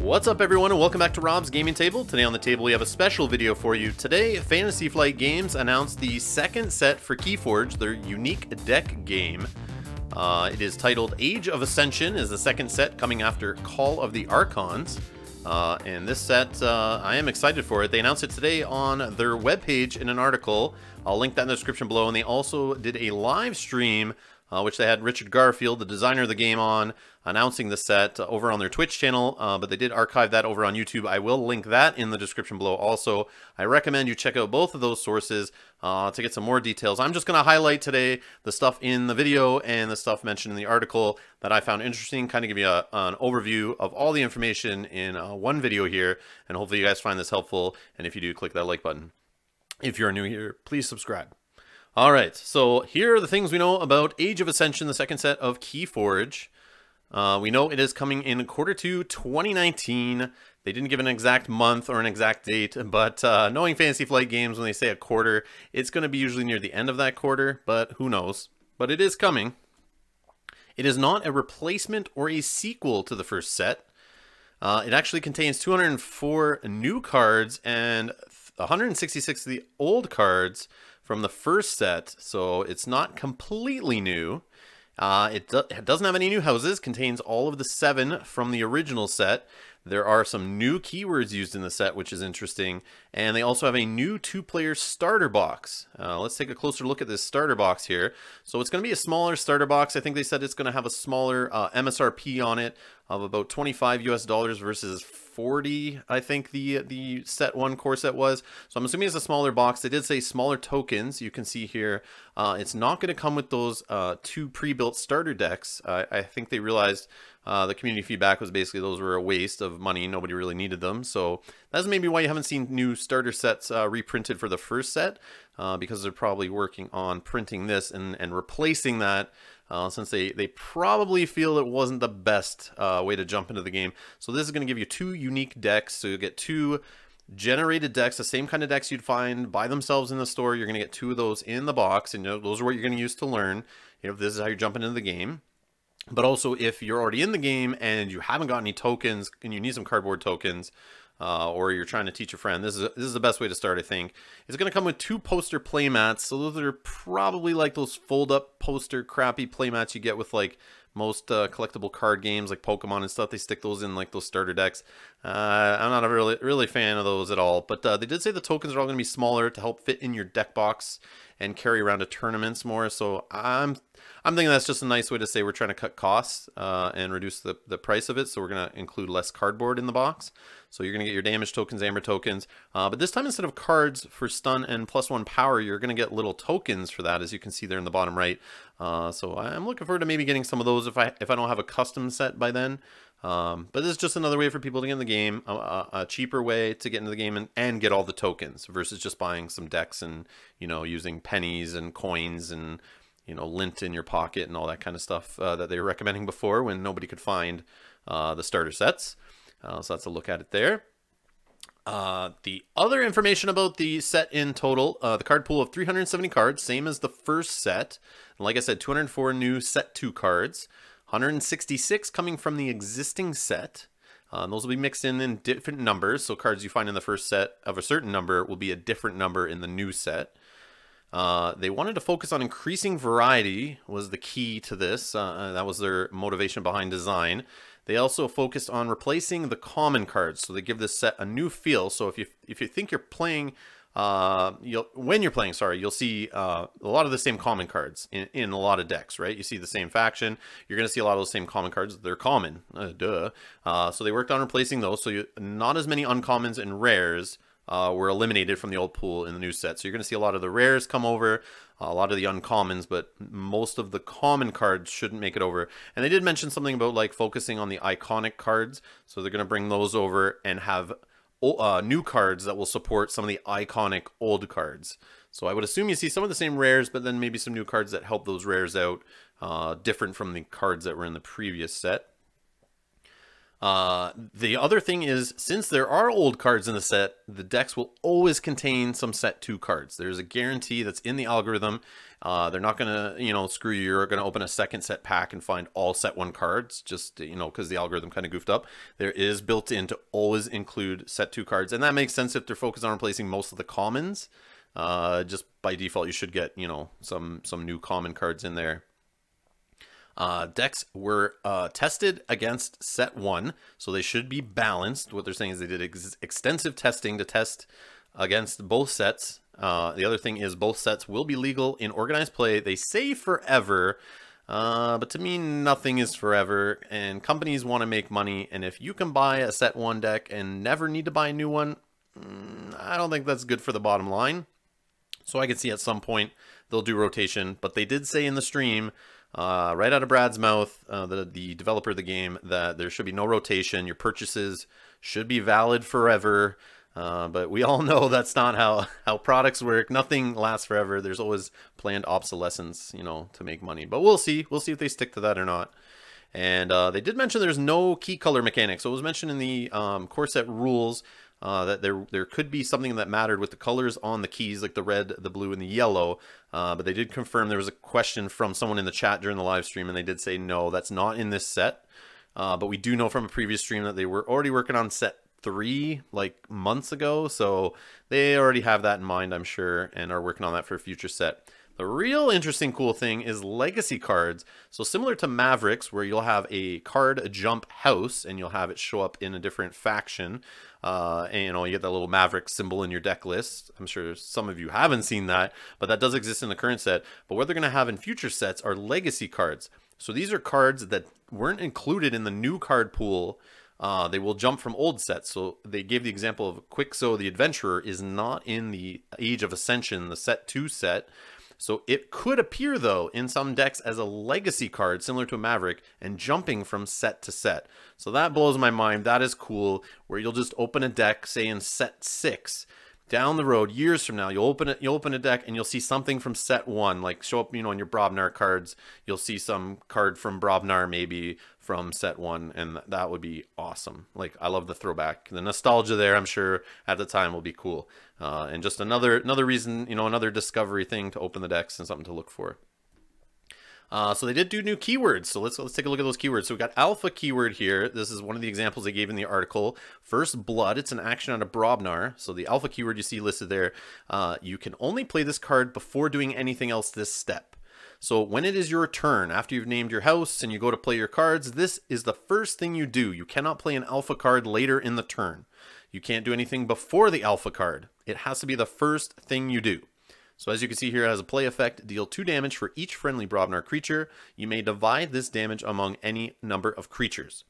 What's up everyone and welcome back to Rob's Gaming Table. Today on the table we have a special video for you. Today, Fantasy Flight Games announced the second set for KeyForge, their unique deck game. It is titled Age of Ascension, is the second set coming after Call of the Archons. And this set, I am excited for it. They announced it today on their webpage in an article. I'll link that in the description below. And they also did a live stream which they had Richard Garfield, the designer of the game, on announcing the set over on their Twitch channel, but they did archive that over on YouTube. I will link that in the description below also. I recommend you check out both of those sources to get some more details. I'm just going to highlight today the stuff in the video and the stuff mentioned in the article that I found interesting, kind of give you an overview of all the information in one video here, and hopefully you guys find this helpful, and if you do, click that like button. If you're new here, please subscribe. Alright, so here are the things we know about Age of Ascension, the second set of KeyForge. We know it is coming in Q2 2019. They didn't give an exact month or an exact date, but knowing Fantasy Flight Games, when they say a quarter, it's going to be usually near the end of that quarter, but who knows. But it is coming. It is not a replacement or a sequel to the first set. It actually contains 204 new cards and 166 of the old cards from the first set, so it's not completely new. It doesn't have any new houses, contains all of the 7 from the original set. There are some new keywords used in the set, which is interesting, and they also have a new 2-player starter box. Let's take a closer look at this starter box here. So it's going to be a smaller starter box. I think they said it's going to have a smaller MSRP on it of about $25 US versus 40, I think the set 1 core set was. So I'm assuming it's a smaller box. They did say smaller tokens. You can see here it's not going to come with those 2 pre-built starter decks. I think they realized the community feedback was basically those were a waste of money. Nobody really needed them. So that's maybe why you haven't seen new starter sets reprinted for the first set, because they're probably working on printing this and replacing that, since they probably feel it wasn't the best way to jump into the game. So this is going to give you 2 unique decks. So you get 2 generated decks, the same kind of decks you'd find by themselves in the store. You're going to get 2 of those in the box, and those are what you're going to use to learn if this is how you're jumping into the game. But also, if you're already in the game and you haven't got any tokens and you need some cardboard tokens, or you're trying to teach a friend, this is the best way to start, I think. It's going to come with 2 poster playmats. So those are probably like those fold-up poster crappy playmats you get with like most collectible card games like Pokemon and stuff. They stick those in like those starter decks. I'm not a really fan of those at all. But they did say the tokens are all going to be smaller to help fit in your deck box and carry around to tournaments more. So I'm thinking that's just a nice way to say we're trying to cut costs and reduce the price of it. So we're going to include less cardboard in the box. So you're going to get your damage tokens, amber tokens. But this time, instead of cards for stun and +1 power, you're going to get little tokens for that, as you can see there in the bottom right. So I'm looking forward to maybe getting some of those if I don't have a custom set by then. But this is just another way for people to get in the game, a cheaper way to get into the game and get all the tokens versus just buying some decks and, using pennies and coins and, lint in your pocket and all that kind of stuff that they were recommending before when nobody could find the starter sets. So that's a look at it there. The other information about the set in total, the card pool of 370 cards, same as the first set. And like I said, 204 new set 2 cards, 166 coming from the existing set. Those will be mixed in different numbers. So cards you find in the first set of a certain number will be a different number in the new set. They wanted to focus on increasing variety was the key to this. That was their motivation behind design. They also focused on replacing the common cards, so they give this set a new feel. So if you think you're playing, when you're playing, sorry, you'll see a lot of the same common cards in a lot of decks, right? You see the same faction, you're going to see a lot of those same common cards. They're common, so they worked on replacing those. So not as many uncommons and rares were eliminated from the old pool in the new set. So you're going to see a lot of the rares come over, a lot of the uncommons, but most of the common cards shouldn't make it over. And they did mention something about like focusing on the iconic cards. So they're going to bring those over and have new cards that will support some of the iconic old cards. So I would assume you see some of the same rares, but then maybe some new cards that help those rares out, different from the cards that were in the previous set. The other thing is, since there are old cards in the set, the decks will always contain some set 2 cards. There's a guarantee that's in the algorithm. They're not gonna, screw you. You're gonna open a second set pack and find all set 1 cards, just, because the algorithm kind of goofed up. There is built in to always include set 2 cards, and that makes sense if they're focused on replacing most of the commons. Just by default, you should get, some new common cards in there. Decks were tested against set 1, so they should be balanced. What they're saying is they did extensive testing to test against both sets. The other thing is both sets will be legal in organized play. They say forever, but to me nothing is forever, and companies want to make money, and if you can buy a set 1 deck and never need to buy a new one, I don't think that's good for the bottom line. So I could see at some point they'll do rotation, but they did say in the stream, right out of Brad's mouth, the developer of the game, that there should be no rotation. Your purchases should be valid forever. But we all know that's not how products work. Nothing lasts forever. There's always planned obsolescence, to make money. But we'll see. We'll see if they stick to that or not. And they did mention there's no key color mechanic. So it was mentioned in the core set rules that there could be something that mattered with the colors on the keys, like the red, the blue, and the yellow. But they did confirm there was a question from someone in the chat during the live stream, and they did say no, that's not in this set. But we do know from a previous stream that they were already working on set 3 like months ago, so they already have that in mind, I'm sure, and are working on that for a future set. The real interesting cool thing is legacy cards. So similar to Mavericks, where you'll have a card jump house and you'll have it show up in a different faction, and you get that little Maverick symbol in your deck list. I'm sure some of you haven't seen that, but that does exist in the current set. But what they're going to have in future sets are legacy cards. So these are cards that weren't included in the new card pool. They will jump from old sets. So they gave the example of Quixo the Adventurer is not in the Age of Ascension, the set 2 set. So it could appear, though, in some decks as a legacy card, similar to a Maverick, and jumping from set to set. So that blows my mind. That is cool, where you'll just open a deck, say in set 6. Down the road, years from now, you'll open a deck and you'll see something from set 1, like show up, on your Brobnar cards. You'll see some card from Brobnar maybe from set 1, and that would be awesome. Like, I love the throwback. The nostalgia there, I'm sure, at the time will be cool. And just another reason, another discovery thing to open the decks and something to look for. So they did do new keywords. So let's take a look at those keywords. So we got alpha keyword here. This is one of the examples they gave in the article. First Blood, it's an action on a Brobnar. So the alpha keyword you see listed there, you can only play this card before doing anything else this step. So when it is your turn, after you've named your house and you go to play your cards, this is the first thing you do. You cannot play an alpha card later in the turn. You can't do anything before the alpha card. It has to be the first thing you do. So as you can see here, it has a play effect, deal 2 damage for each friendly Brobnar creature. You may divide this damage among any number of creatures.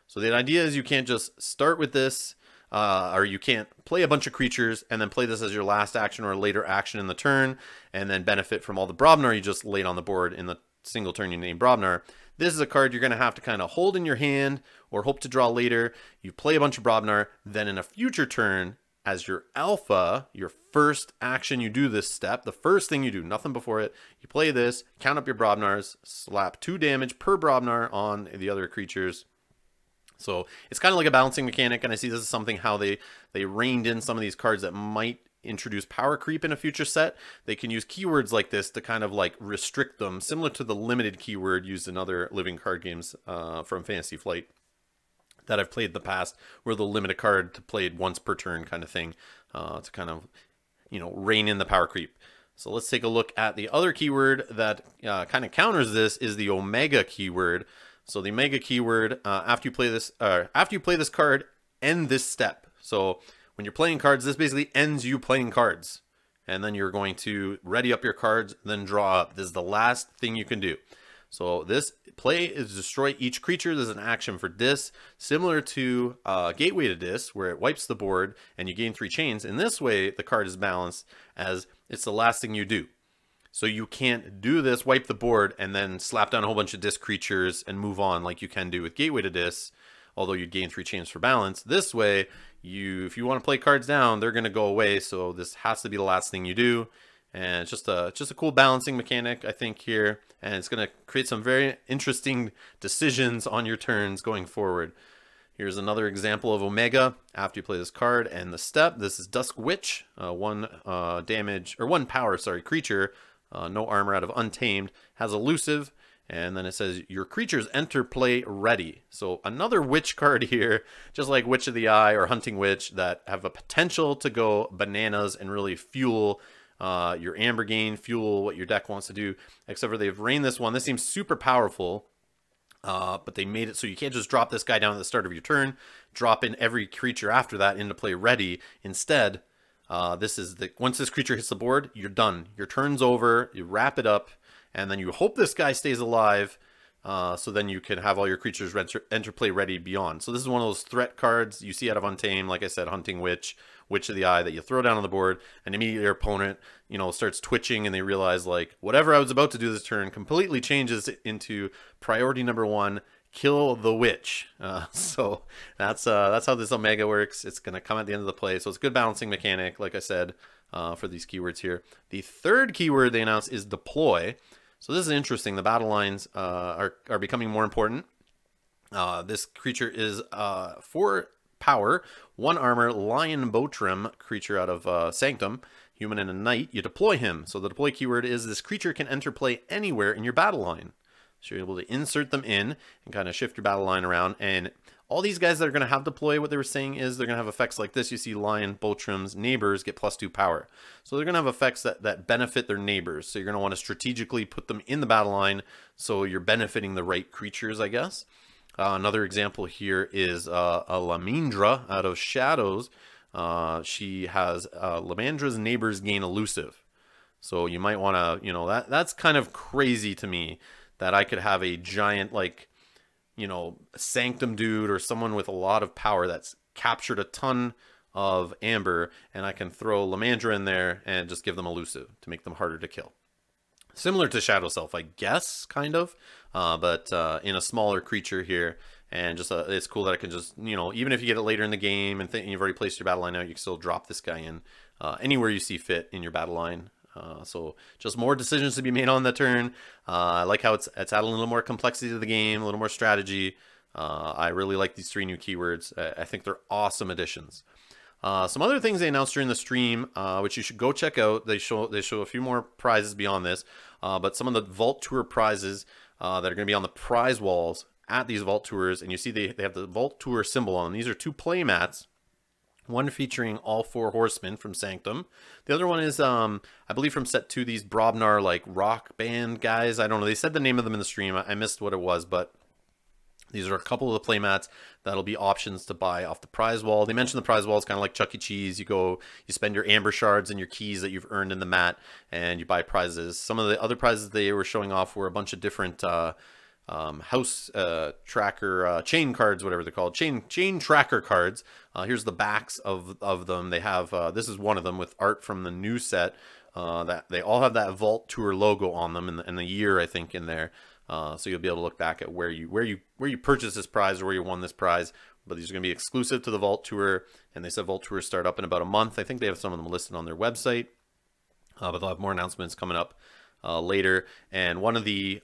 So the idea is you can't just start with this, or you can't play a bunch of creatures and then play this as your last action or a later action in the turn, and then benefit from all the Brobnar you just laid on the board in the single turn you named Brobnar. This is a card you're going to have to kind of hold in your hand or hope to draw later. You play a bunch of Brobnar, then in a future turn, as your alpha, your first action, you do this step. The first thing you do, nothing before it. You play this, count up your Brobnars, slap 2 damage per Brobnar on the other creatures. So it's kind of like a balancing mechanic, and I see this is something how they reined in some of these cards that might introduce power creep in a future set. They can use keywords like this to kind of like restrict them, similar to the limited keyword used in other living card games from Fantasy Flight that I've played in the past, where they'll limit a card to played once per turn kind of thing, to kind of, rein in the power creep. So let's take a look at the other keyword that kind of counters this is the Omega keyword. So the Omega keyword, after you play this card, end this step. So when you're playing cards, this basically ends you playing cards. And then you're going to ready up your cards, then draw up. This is the last thing you can do. So this play is destroy each creature. There's an action for Dis, similar to Gateway to Dis, where it wipes the board and you gain 3 chains. In this way, the card is balanced as it's the last thing you do. So you can't do this, wipe the board, and then slap down a whole bunch of Dis creatures and move on like you can do with Gateway to Dis, although you'd gain 3 chains for balance. This way, if you want to play cards down, they're going to go away. So this has to be the last thing you do. And it's just a cool balancing mechanic, I think, here. And it's going to create some very interesting decisions on your turns going forward. Here's another example of Omega after you play this card and the step. This is Dusk Witch, 1 damage, or 1 power, sorry, creature, no armor out of Untamed, has elusive, and then it says your creatures enter play ready. So another witch card here, just like Witch of the Eye or Hunting Witch, that have a potential to go bananas and really fuel your Amber gain, fuel what your deck wants to do, except for they've rained this one. This seems super powerful. But they made it so you can't just drop this guy down at the start of your turn, drop in every creature after that into play ready. Instead, this is once this creature hits the board, you're done. Your turn's over, you wrap it up, and then you hope this guy stays alive, so then you can have all your creatures enter play ready beyond. So this is one of those threat cards you see out of Untamed, like I said, Hunting Witch, Witch of the Eye, that you throw down on the board, and immediately your opponent, starts twitching, and they realize, like, whatever I was about to do this turn completely changes into priority number 1, kill the witch. So that's how this Omega works. It's going to come at the end of the play, so it's a good balancing mechanic, like I said, for these keywords here. The third keyword they announced is deploy. So this is interesting. The battle lines are becoming more important. This creature is 4 power, 1 armor, Lion Botrim creature out of Sanctum, human and a knight. You deploy him. So the deploy keyword is this creature can enter play anywhere in your battle line. So you're able to insert them in and kind of shift your battle line around. And all these guys that are going to have deploy, what they were saying is they're going to have effects like this. You see Lion Botrim's neighbors get +2 power. So they're going to have effects that benefit their neighbors. So you're going to want to strategically put them in the battle line so you're benefiting the right creatures, I guess. Another example here is a Lamindra out of Shadows. She has Lamandra's neighbors gain elusive. So you might want to, that's kind of crazy to me that I could have a giant, like, Sanctum dude or someone with a lot of power that's captured a ton of Amber, and I can throw Lamandra in there and just give them elusive to make them harder to kill. Similar to Shadow Self, I guess, kind of, but in a smaller creature here, and just it's cool that I can just, even if you get it later in the game and you've already placed your battle line out, you can still drop this guy in anywhere you see fit in your battle line. So just more decisions to be made on the turn. I like how it's added a little more complexity to the game, a little more strategy. I really like these 3 new keywords. I think they're awesome additions. Some other things they announced during the stream, which you should go check out. They show a few more prizes beyond this, but some of the Vault Tour prizes that are going to be on the prize walls at these Vault Tours, and you see they have the Vault Tour symbol on them. These are 2 play mats. One featuring all 4 horsemen from Sanctum. The other one is, I believe, from set 2, these Brobnar, like, rock band guys. I don't know. They said the name of them in the stream. I missed what it was, but these are a couple of the playmats that'll be options to buy off the prize wall. They mentioned the prize wall is kind of like Chuck E. Cheese. You spend your amber shards and your keys that you've earned in the mat, and you buy prizes. Some of the other prizes they were showing off were a bunch of different house tracker chain cards, whatever they're called, chain tracker cards. Here's the backs of them. They have this is one of them with art from the new set. That they all have that Vault Tour logo on them and the year, I think, in there. So you'll be able to look back at where you purchased this prize or where you won this prize. But these are going to be exclusive to the Vault Tour, and they said Vault Tours start up in about a month. I think they have some of them listed on their website, but they'll have more announcements coming up later. And one of the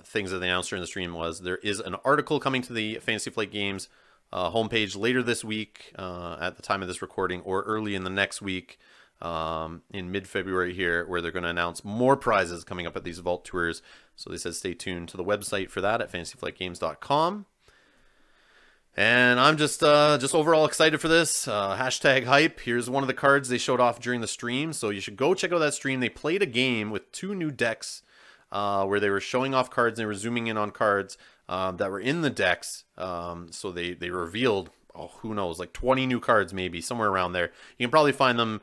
things that they announced during the stream was there is an article coming to the Fantasy Flight Games homepage later this week at the time of this recording, or early in the next week in mid-February here, where they're going to announce more prizes coming up at these Vault Tours. So they said stay tuned to the website for that at fantasyflightgames.com. And I'm just overall excited for this. Hashtag hype. Here's one of the cards they showed off during the stream. So you should go check out that stream. They played a game with 2 new decks where they were showing off cards and they were zooming in on cards that were in the decks. So they revealed, who knows, like 20 new cards maybe, somewhere around there. You can probably find them,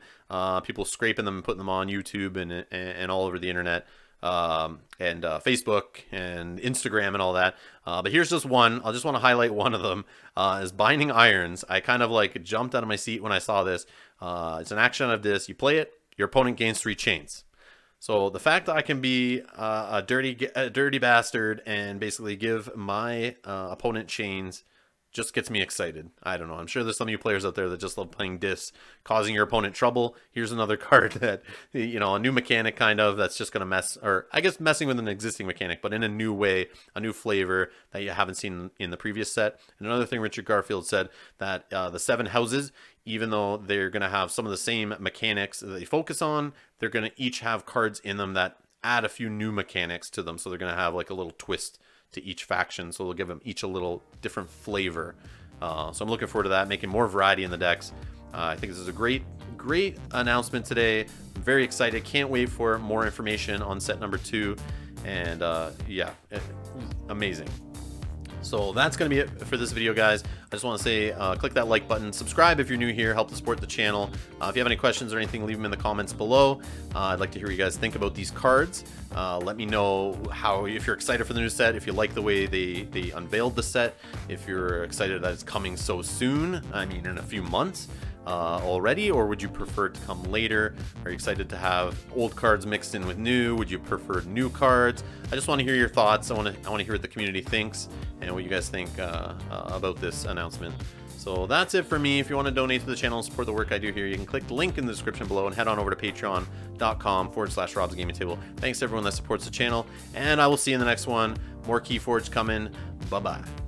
people scraping them and putting them on YouTube and all over the internet. And Facebook and Instagram and all that. But here's just one. I just want to highlight one of them is Binding Irons. I kind of like jumped out of my seat when I saw this. It's an action of this. You play it, your opponent gains 3 chains. So the fact that I can be a dirty bastard and basically give my opponent chains just gets me excited. I don't know. I'm sure there's some of you players out there that just love playing discs, causing your opponent trouble. Here's another card that, you know, a new mechanic kind of that's just going to mess, or I guess messing with an existing mechanic, but in a new way, a new flavor that you haven't seen in the previous set. And another thing Richard Garfield said, that the 7 houses, even though they're going to have some of the same mechanics that they focus on, they're going to each have cards in them that add a few new mechanics to them. So they're going to have like a little twist to each faction, so they'll give them each a little different flavor. So I'm looking forward to that, making more variety in the decks. I think this is a great announcement today. I'm very excited. Can't wait for more information on set number 2. And yeah, amazing. So that's going to be it for this video, guys. I just want to say, click that like button, subscribe if you're new here, help to support the channel. If you have any questions or anything, leave them in the comments below. I'd like to hear what you guys think about these cards. Let me know if you're excited for the new set, if you like the way they unveiled the set, if you're excited that it's coming so soon, I mean in a few months already, or would you prefer it to come later? Are you excited to have old cards mixed in with new? Would you prefer new cards? I just want to hear your thoughts. I want to hear what the community thinks and what you guys think about this announcement. So that's it for me. If you want to donate to the channel and support the work I do here, you can click the link in the description below and head on over to patreon.com/Rob's Gaming Table. Thanks to everyone that supports the channel, and I will see you in the next one. More KeyForge coming. Bye-bye.